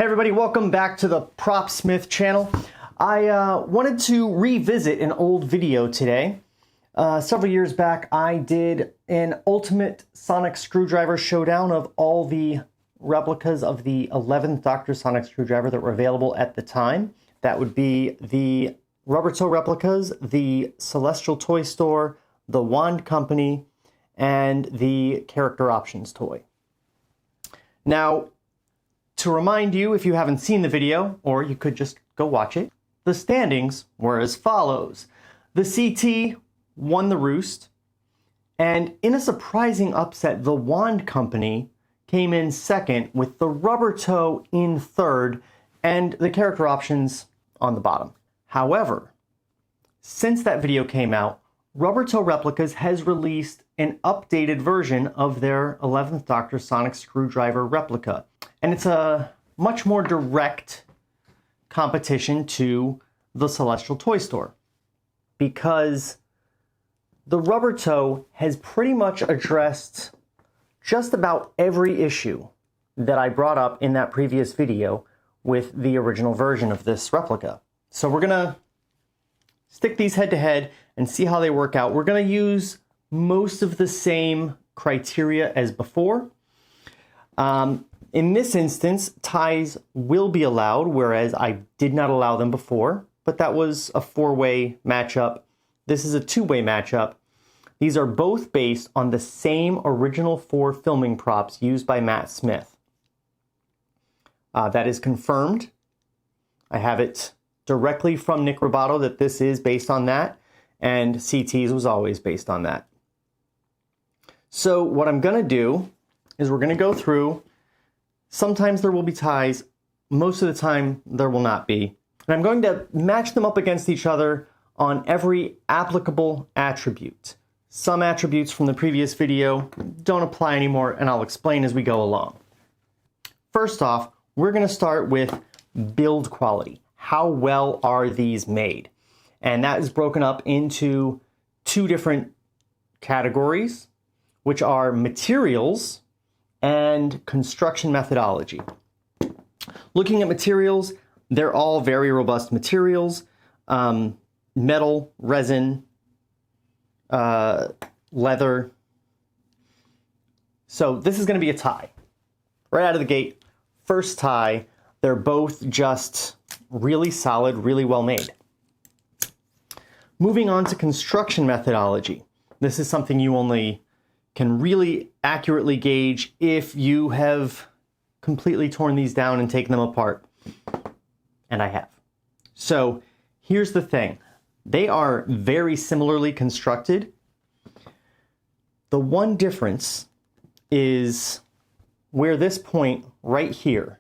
Hey everybody, welcome back to the Propsmith channel. I wanted to revisit an old video today. Several years back I did an ultimate Sonic screwdriver showdown of all the replicas of the 11th Dr. Sonic screwdriver that were available at the time. That would be the Rubbertoe replicas, the Celestial Toystore, the Wand Company, and the Character Options toy. Now, to remind you, if you haven't seen the video, or you could just go watch it, the standings were as follows. The CT won the roost, and in a surprising upset, the Wand Company came in second with the Rubbertoe in third and the Character Options on the bottom. However, since that video came out, Rubbertoe Replicas has released an updated version of their 11th Dr. Sonic screwdriver replica. And it's a much more direct competition to the Celestial Toystore, because the Rubbertoe has pretty much addressed just about every issue that I brought up in that previous video with the original version of this replica. So we're gonna stick these head to head and see how they work out. We're gonna use most of the same criteria as before. In this instance, ties will be allowed, whereas I did not allow them before, but that was a four-way matchup. This is a two-way matchup. These are both based on the same original 4 filming props used by Matt Smith. That is confirmed. I have it directly from Nick Roboto that this is based on that, and CT's was always based on that. So what I'm gonna do is we're gonna go through. Sometimes there will be ties, most of the time there will not be. And I'm going to match them up against each other on every applicable attribute. Some attributes from the previous video don't apply anymore, and I'll explain as we go along. First off, we're going to start with build quality. How well are these made? And that is broken up into 2 different categories, which are materials and construction methodology. Looking at materials, they're all very robust materials. Metal, resin, leather. So this is going to be a tie. Right out of the gate, first tie, they're both just really solid, really well made. Moving on to construction methodology. This is something you only can really accurately gauge if you have completely torn these down and taken them apart. And I have. So here's the thing. They are very similarly constructed. The one difference is where this point right here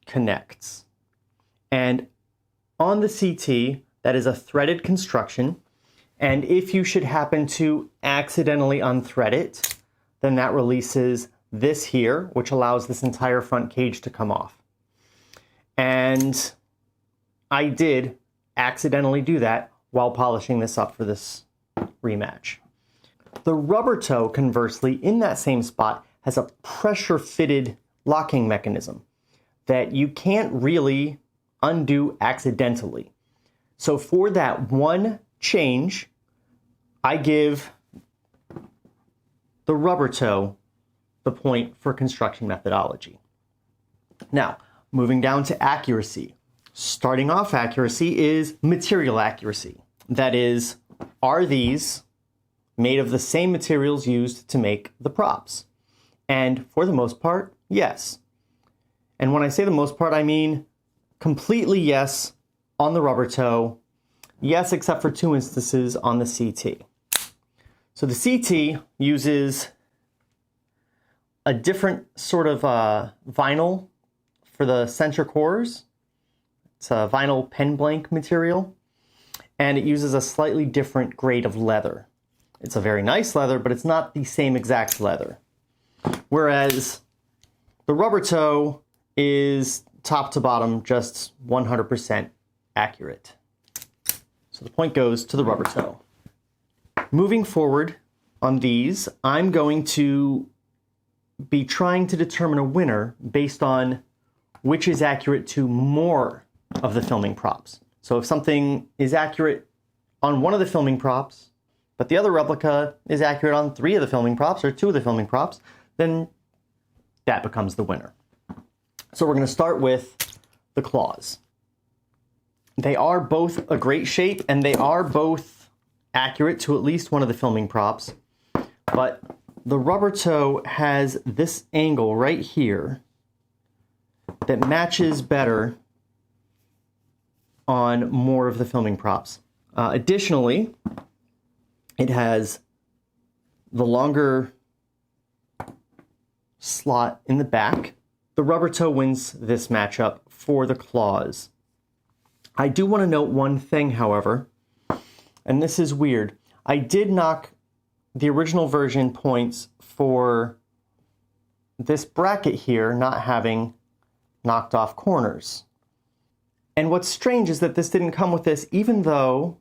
connects. And on the CT, that is a threaded construction. And if you should happen to accidentally unthread it, then that releases this here, which allows this entire front cage to come off. And I did accidentally do that while polishing this up for this rematch. The Rubbertoe, conversely, in that same spot, has a pressure-fitted locking mechanism that you can't really undo accidentally. So for that one change, I give the Rubbertoe the point for construction methodology. Now, moving down to accuracy. Starting off accuracy is material accuracy. That is, are these made of the same materials used to make the props? And for the most part, yes. And when I say the most part, I mean completely yes on the Rubbertoe. Yes, except for 2 instances on the CT. So the CT uses a different sort of vinyl for the center cores. It's a vinyl pen blank material, and it uses a slightly different grade of leather. It's a very nice leather, but it's not the same exact leather. Whereas the Rubbertoe is top to bottom just 100% accurate. So the point goes to the Rubbertoe. Moving forward on these, I'm going to be trying to determine a winner based on which is accurate to more of the filming props. So if something is accurate on one of the filming props, but the other replica is accurate on 3 of the filming props or 2 of the filming props, then that becomes the winner. So we're going to start with the claws. They are both a great shape, and they are both accurate to at least one of the filming props, but the Rubbertoe has this angle right here that matches better on more of the filming props. Additionally, it has the longer slot in the back. The Rubbertoe wins this matchup for the claws. I do want to note one thing, however, and this is weird. I did knock the original version points for this bracket here not having knocked off corners. And what's strange is that this didn't come with this, even though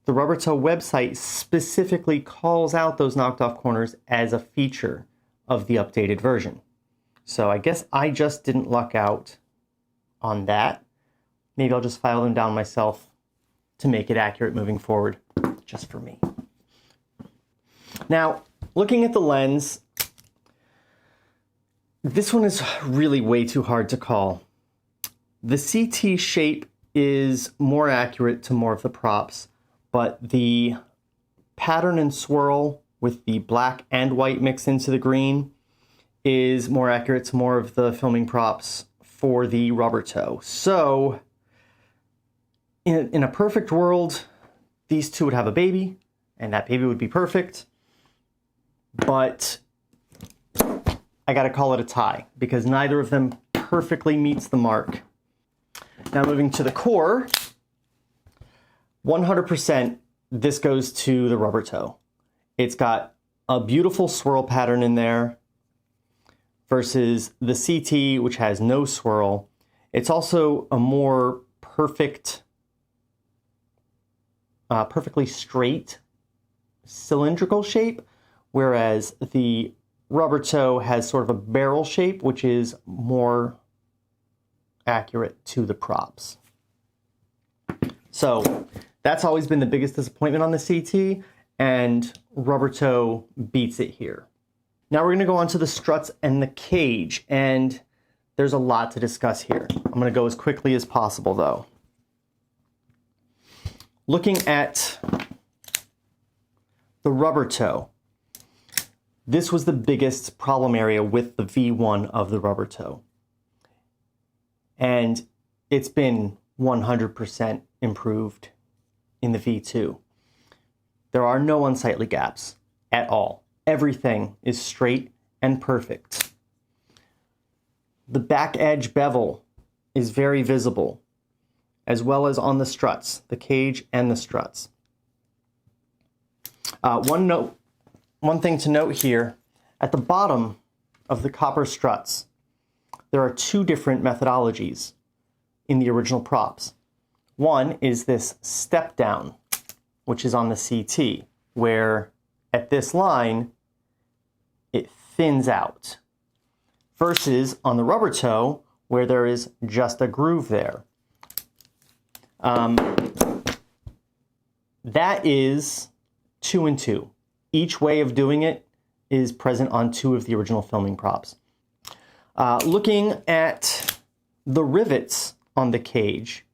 the Rubbertoe website specifically calls out those knocked off corners as a feature of the updated version. So I guess I just didn't luck out on that. Maybe I'll just file them down myself to make it accurate moving forward, just for me. Now, looking at the lens, this one is really way too hard to call. The CT shape is more accurate to more of the props, but the pattern and swirl with the black and white mixed into the green is more accurate to more of the filming props for the Rubbertoe. So, in a perfect world, these two would have a baby, and that baby would be perfect. But I gotta call it a tie, because neither of them perfectly meets the mark. Now moving to the core, 100% this goes to the Rubbertoe. It's got a beautiful swirl pattern in there versus the CT, which has no swirl. It's also a more perfectly straight cylindrical shape, whereas the Rubbertoe has sort of a barrel shape, which is more accurate to the props. So that's always been the biggest disappointment on the CT, and Rubbertoe beats it here. Now we're going to go on to the struts and the cage, and there's a lot to discuss here. I'm going to go as quickly as possible, though. Looking at the Rubbertoe, this was the biggest problem area with the V1 of the Rubbertoe. And it's been 100% improved in the V2. There are no unsightly gaps at all. Everything is straight and perfect. The back edge bevel is very visible, as well as on the struts, the cage and the struts. One thing to note here, at the bottom of the copper struts, there are 2 different methodologies in the original props. One is this step down, which is on the CT, where at this line, it thins out, versus on the Rubbertoe, where there is just a groove there. That is 2 and 2. Each way of doing it is present on 2 of the original filming props. Looking at the rivets on the cage,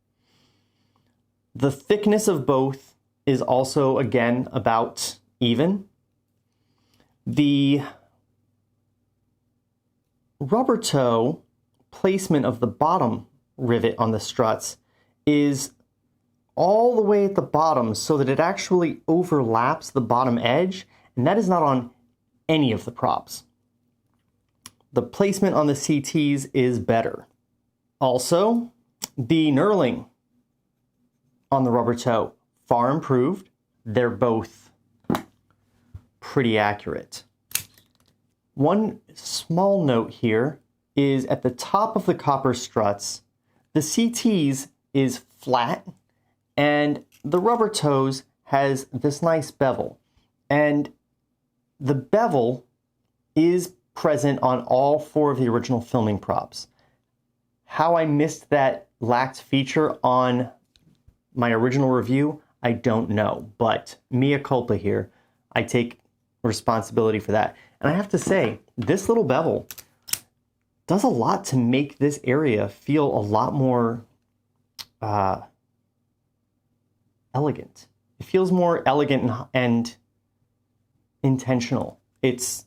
the thickness of both is also, again, about even. The Rubbertoe placement of the bottom rivet on the struts is all the way at the bottom so that it actually overlaps the bottom edge, and that is not on any of the props. The placement on the CTs is better. Also, the knurling on the Rubbertoe, far improved. They're both pretty accurate. One small note here is at the top of the copper struts, the CTs is flat, and the Rubbertoes has this nice bevel. And the bevel is present on all 4 of the original filming props. How I missed that lacked feature on my original review, I don't know, but mea culpa here. I take responsibility for that. And I have to say, this little bevel does a lot to make this area feel a lot more elegant. It feels more elegant and intentional. It's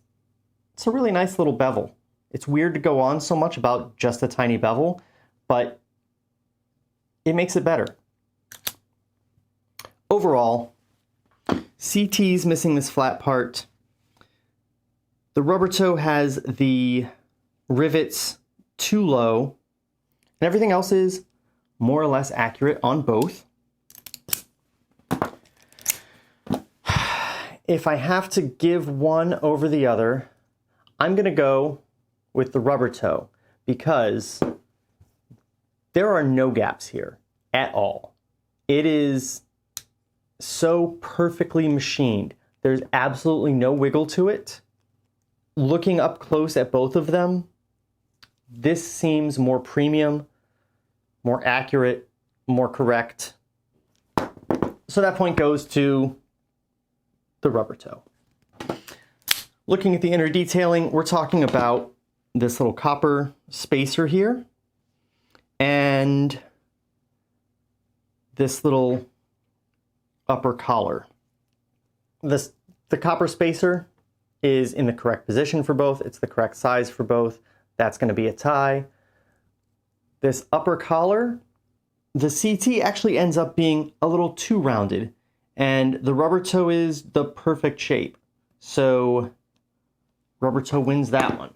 a really nice little bevel. It's weird to go on so much about just a tiny bevel, but it makes it better. Overall, CT's missing this flat part. The Rubbertoe has the rivets too low, and everything else is more or less accurate on both. If I have to give one over the other, I'm going to go with the Rubbertoe because there are no gaps here at all. It is so perfectly machined. There's absolutely no wiggle to it. Looking up close at both of them, this seems more premium, more accurate, more correct. So that point goes to the Rubbertoe. Looking at the inner detailing, we're talking about this little copper spacer here and this little upper collar. The copper spacer is in the correct position for both. It's the correct size for both. That's going to be a tie. This upper collar, the CT actually ends up being a little too rounded, and the Rubbertoe is the perfect shape. So Rubbertoe wins that one.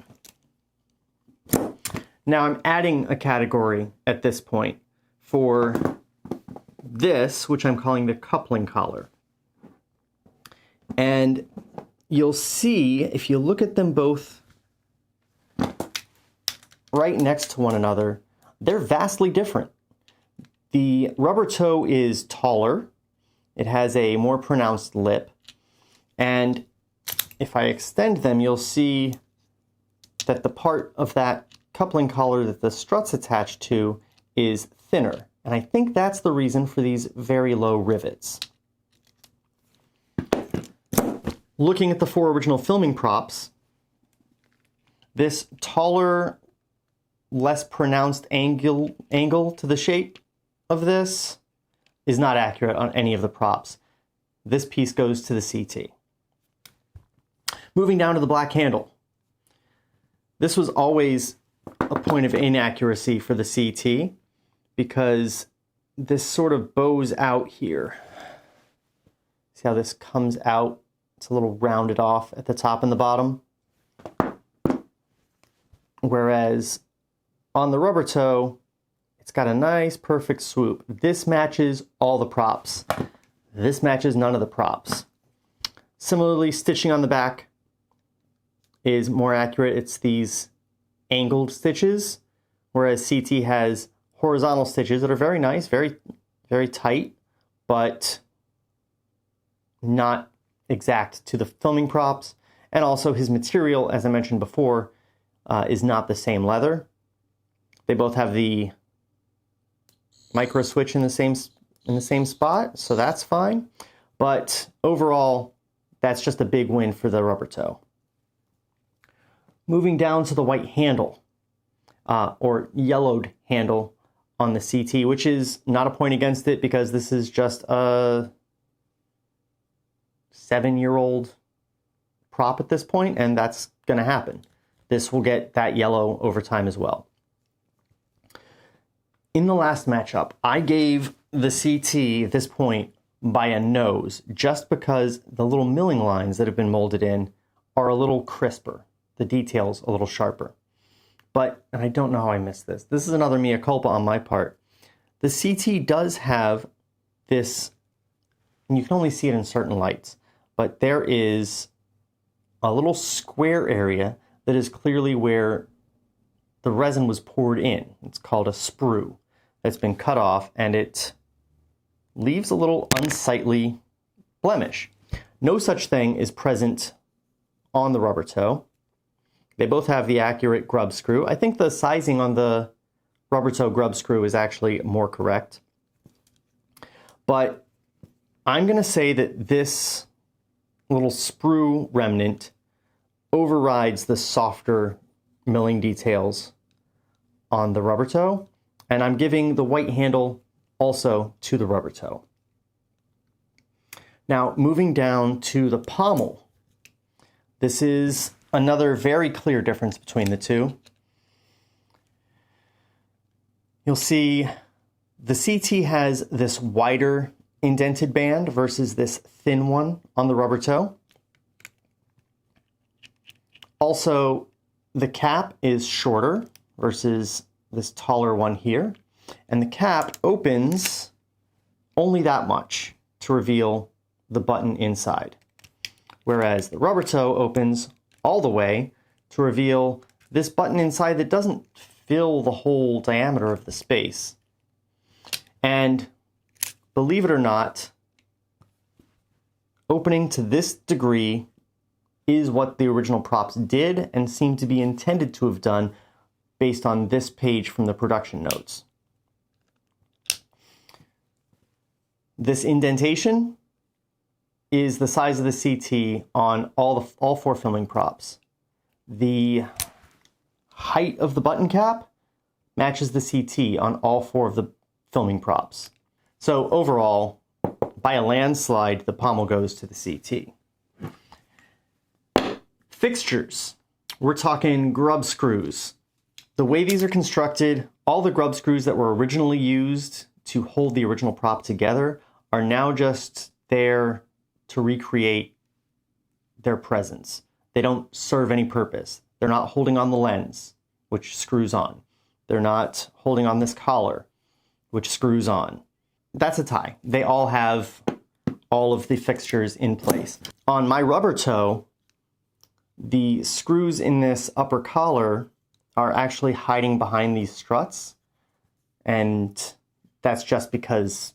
Now I'm adding a category at this point for this, which I'm calling the coupling collar. And you'll see, if you look at them both right next to one another, they're vastly different. The Rubbertoe is taller. It has a more pronounced lip. And if I extend them, you'll see that the part of that coupling collar that the strut's attached to is thinner. And I think that's the reason for these very low rivets. Looking at the 4 original filming props, this taller, less pronounced angle to the shape of this is not accurate on any of the props. This piece goes to the CT. Moving down to the black handle. This was always a point of inaccuracy for the CT because this sort of bows out here. See how this comes out? It's a little rounded off at the top and the bottom. Whereas on the Rubbertoe, it's got a nice perfect swoop. This matches all the props. This matches none of the props. Similarly, stitching on the back is more accurate. It's these angled stitches, whereas CT has horizontal stitches that are very nice, very, very tight, but not exact to the filming props. And also his material, as I mentioned before, is not the same leather. They both have the micro switch in the same spot, so that's fine. But overall, that's just a big win for the Rubbertoe. Moving down to the white handle, or yellowed handle on the CT, which is not a point against it because this is just a 7-year-old prop at this point, and that's going to happen. This will get that yellow over time as well. In the last matchup, I gave the CT this point by a nose just because the little milling lines that have been molded in are a little crisper. The details a little sharper. But, and I don't know how I missed this. This is another mea culpa on my part. The CT does have this, and you can only see it in certain lights, but there is a little square area that is clearly where the resin was poured in. It's called a sprue. That's been cut off, and it leaves a little unsightly blemish. No such thing is present on the Rubbertoe. They both have the accurate grub screw. I think the sizing on the Rubbertoe grub screw is actually more correct. But I'm going to say that this little sprue remnant overrides the softer milling details on the Rubbertoe, and I'm giving the white handle also to the Rubbertoe. Now, moving down to the Pommel. This is another very clear difference between the two. You'll see the CT has this wider indented band versus this thin one on the Rubbertoe. Also, the cap is shorter versus this taller one here. And the cap opens only that much to reveal the button inside. Whereas the Rubbertoe opens all the way to reveal this button inside that doesn't fill the whole diameter of the space. And believe it or not, opening to this degree is what the original props did and seem to be intended to have done based on this page from the production notes. This indentation is the size of the CT on all four filming props. The height of the button cap matches the CT on all four of the filming props. So overall, by a landslide, the Pommel goes to the CT. Fixtures. We're talking grub screws. The way these are constructed, all the grub screws that were originally used to hold the original prop together are now just there to recreate their presence. They don't serve any purpose. They're not holding on the lens, which screws on. They're not holding on this collar, which screws on. That's a tie. They all have all of the fixtures in place. On my Rubbertoe, the screws in this upper collar are actually hiding behind these struts, and that's just because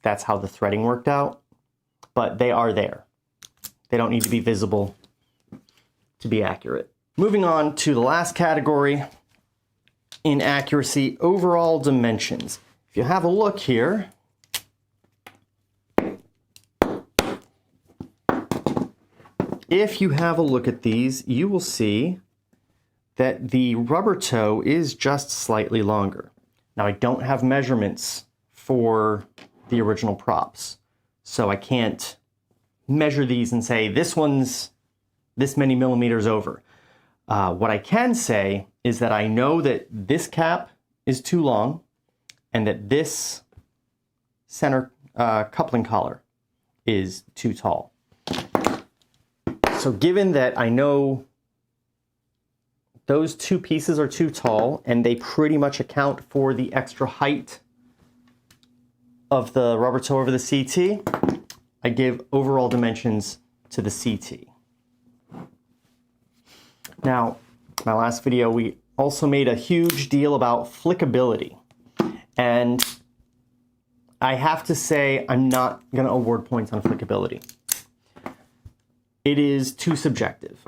that's how the threading worked out, but they are there. They don't need to be visible to be accurate. Moving on to the last category, inaccuracy, overall dimensions. If you have a look here, at these, you will see that the Rubbertoe is just slightly longer. Now, I don't have measurements for the original props, so I can't measure these and say this one's this many millimeters over. What I can say is that I know that this cap is too long and that this center coupling collar is too tall. So given that I know those two pieces are too tall and they pretty much account for the extra height of the Rubbertoe over the CT, I give overall dimensions to the CT. Now, my last video, we also made a huge deal about flickability. And I have to say, I'm not going to award points on flickability. It is too subjective.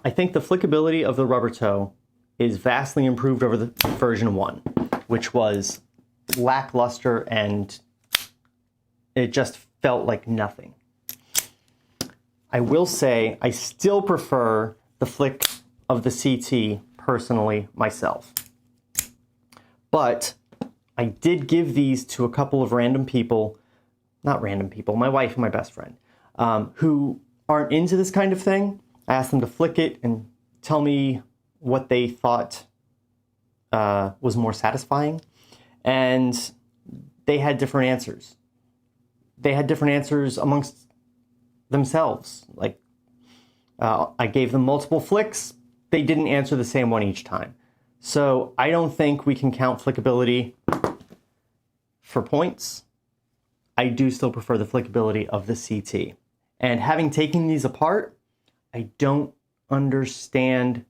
I think the flickability of the Rubbertoe is vastly improved over the version 1, which was lackluster and it just felt like nothing. I will say I still prefer the flick of the CT personally myself. But I did give these to a couple of random people, not random people, my wife and my best friend, who aren't into this kind of thing. I asked them to flick it and tell me what they thought was more satisfying. And they had different answers. They had different answers amongst themselves. Like, I gave them multiple flicks. They didn't answer the same one each time. So I don't think we can count flickability for points. I do still prefer the flickability of the CT. And having taken these apart, I don't understand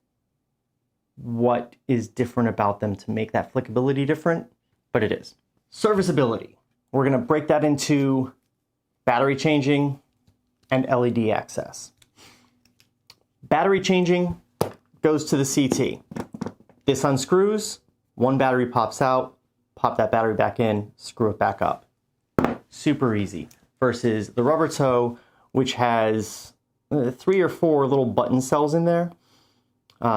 what is different about them to make that flickability different, but it is. Serviceability. We're going to break that into battery changing and LED access. Battery changing goes to the CT. This unscrews, one battery pops out, pop that battery back in, screw it back up. Super easy. Versus the Rubbertoe, which has 3 or 4 little button cells in there.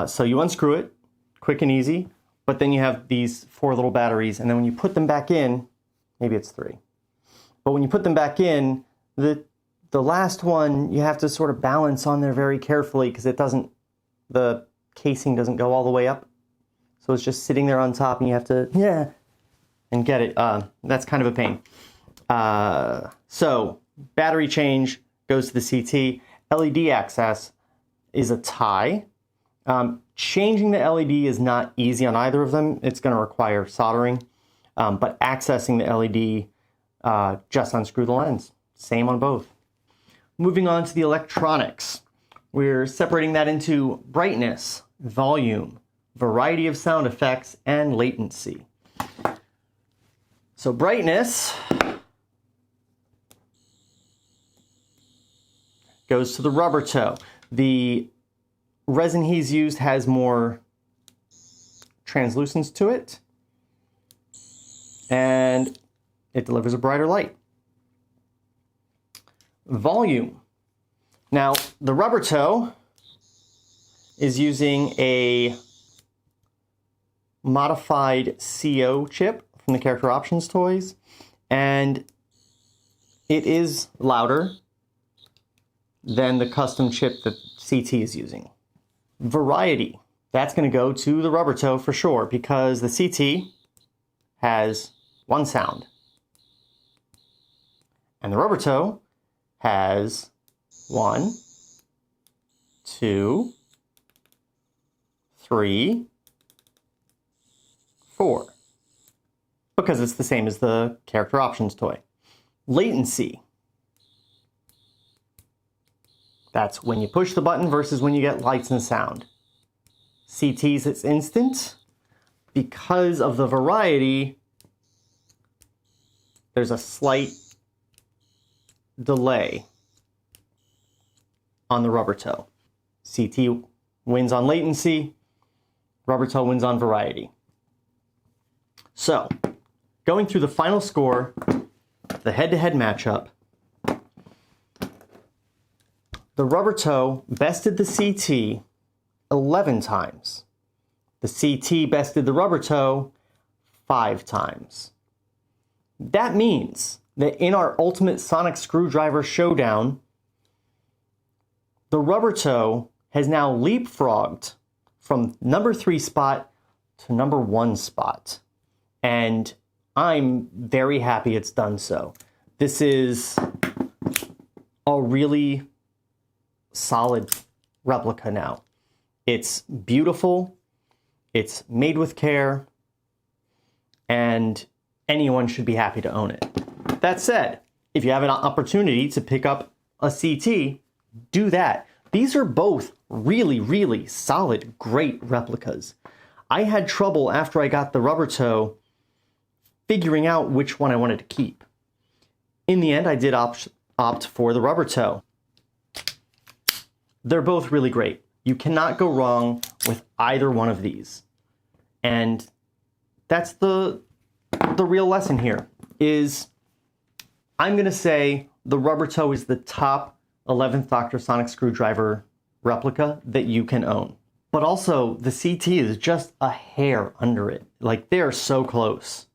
So you unscrew it, quick and easy, but then you have these 4 little batteries, and then when you put them back in, maybe it's 3. But when you put them back in, the last one you have to sort of balance on there very carefully because the casing doesn't go all the way up. So it's just sitting there on top and you have to, and get it. That's kind of a pain. So battery change goes to the CT. LED access is a tie. Changing the LED is not easy on either of them. It's going to require soldering. But accessing the LED, just unscrew the lens. Same on both. Moving on to the electronics. We're separating that into brightness, volume, variety of sound effects, and latency. So brightness goes to the Rubbertoe. The resin he's used has more translucence to it, and it delivers a brighter light. Volume. Now, the Rubbertoe is using a modified CO chip from the Character Options toys, and it is louder than the custom chip that CT is using. Variety. That's going to go to the Rubbertoe for sure, because the CT has 1 sound. And the Rubbertoe has 1, 2, 3, 4. Because it's the same as the Character Options toy. Latency. That's when you push the button versus when you get lights and sound. CT's it's instant. Because of the variety, there's a slight delay on the Rubbertoe. CT wins on latency, Rubbertoe wins on variety. So, going through the final score, the head-to-head matchup, the Rubbertoe bested the CT 11 times. The CT bested the Rubbertoe 5 times. That means that in our Ultimate Sonic Screwdriver Showdown, the Rubbertoe has now leapfrogged from number 3 spot to number 1 spot. And I'm very happy it's done so. This is a really solid replica now. It's beautiful, it's made with care, and anyone should be happy to own it. That said, if you have an opportunity to pick up a CT, do that. These are both really, really solid, great replicas. I had trouble after I got the Rubbertoe figuring out which one I wanted to keep. In the end, I did opt for the Rubbertoe. They're both really great. You cannot go wrong with either one of these. And that's the real lesson here, is I'm going to say the Rubbertoe is the top 11th Doctor Sonic Screwdriver replica that you can own. But also, the CT is just a hair under it. Like, they're so close.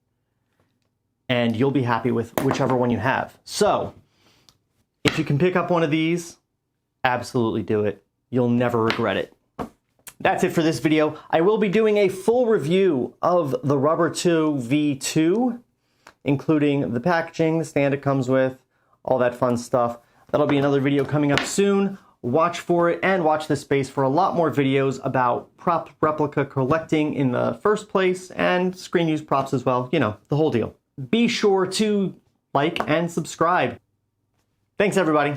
And you'll be happy with whichever one you have. So, if you can pick up one of these, absolutely do it. You'll never regret it. That's it for this video. I will be doing a full review of the Rubbertoe V2, including the packaging, the stand it comes with, all that fun stuff. That'll be another video coming up soon. Watch for it and watch this space for a lot more videos about prop replica collecting in the first place and screen use props as well. You know, the whole deal. Be sure to like and subscribe. Thanks, everybody.